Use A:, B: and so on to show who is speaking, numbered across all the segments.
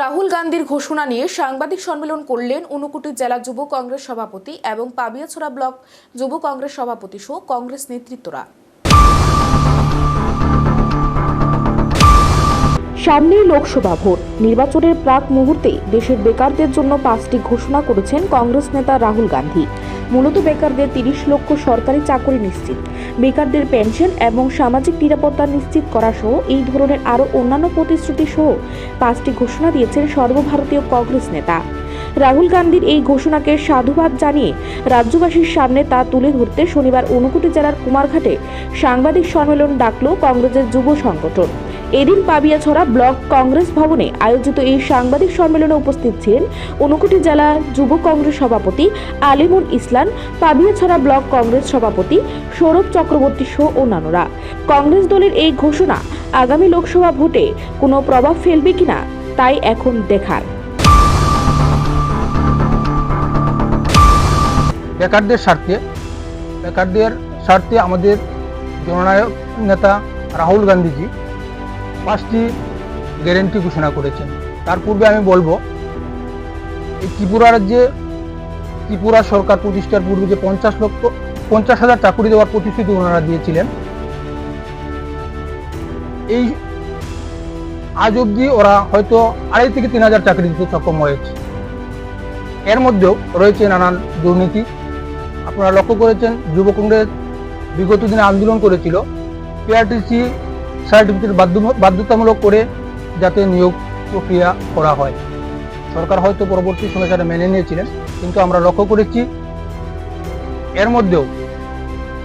A: রাহুল গান্ধীর ঘোষণা নিয়ে সাংবাদিক সম্মেলন করলেন ঊনকোটি জেলা যুব কংগ্রেস সভাপতি এবং পাবিয়াছড়া ব্লক যুব কংগ্রেস সভাপতি সহ কংগ্রেস নেতৃত্বরা। সামনেই লোকসভা ভোট নির্বাচনের প্রাক মুহূর্তে দেশের বেকারদের জন্য 5টি ঘোষণা করেছেন কংগ্রেস নেতা রাহুল গান্ধী। মূলত বেকারদের 30 লক্ষ সরকারি চাকরি নিশ্চিত, বেকারদের পেনশন এবং সামাজিক নিরাপত্তা নিশ্চিত করা সহ এই ধরনের আরও অন্যান্য প্রতিশ্রুতি সহ 5টি ঘোষণা দিয়েছেন সর্বভারতীয় কংগ্রেস নেতা। রাহুল গান্ধীর এই ঘোষণাকে সাধুবাদ জানিয়ে রাজ্যবাসীর সামনে তা তুলে ধরতে শনিবার ঊনকোটি জেলার কুমারঘাটে সাংবাদিক সম্মেলন ডাকল কংগ্রেসের যুব সংগঠন। এদিন পাবিয়াছড়া ব্লক কংগ্রেস ভবনে আয়োজিত এই সাংবাদিক সম্মেলনে উপস্থিত ছিলেন ঊনকোটি জেলা যুব কংগ্রেস সভাপতি আলিমুল ইসলাম, পাবিয়াছড়া ব্লক কংগ্রেস সভাপতি সৌরভ চক্রবর্তী সহ অন্যান্যরা। কংগ্রেস দলের এই ঘোষণা আগামী লোকসভা ভোটে কোনো প্রভাব ফেলবে কিনা তাই এখন দেখার।
B: বেকারদের স্বার্থে আমাদের জননায়ক নেতা রাহুল গান্ধীজি 5টি গ্যারেন্টি ঘোষণা করেছেন। তার পূর্বে আমি বলবো, এই ত্রিপুরা সরকার প্রতিষ্ঠার পূর্বে যে 50,000 চাকরি দেওয়ার প্রতিশ্রুতি ওনারা দিয়েছিলেন, এই আজ অবধি ওরা হয়তো 2,500 থেকে 3,000 চাকরি দিতে সক্ষম হয়েছে। এর মধ্যেও রয়েছে নানান দুর্নীতি। আপনারা লক্ষ্য করেছেন, যুব কংগ্রেস বিগত দিনে আন্দোলন করেছিল পিআরটিসি সার্টিফিকেট বাধ্যতামূলক করে যাতে নিয়োগ প্রক্রিয়া করা হয়। সরকার হয়তো পরবর্তী সময়ে সেটা মেনে নিয়েছিলেন, কিন্তু আমরা লক্ষ্য করেছি এর মধ্যেও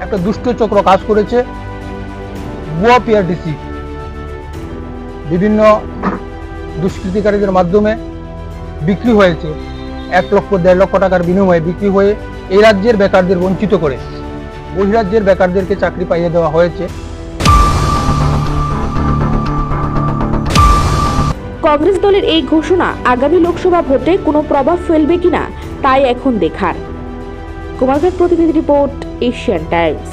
B: একটা দুষ্ট চক্র কাজ করেছে। ভুয়া পিআরটিসি বিভিন্ন দুষ্কৃতিকারীদের মাধ্যমে বিক্রি হয়েছে, 1 লক্ষ 1.5 লক্ষ টাকার বিনিময়ে বিক্রি হয়ে এই রাজ্যের বেকারদের বঞ্চিত করে বহিরাজ্যের বেকারদেরকে চাকরি পাইয়ে দেওয়া হয়েছে।
A: কংগ্রেস দলের এই ঘোষণা আগামী লোকসভা ভোটে কোনো প্রভাব ফেলবে কিনা তাই এখন দেখার। কুমারঘাট প্রতিনিধি রিপোর্ট, এশিয়ান টাইমস।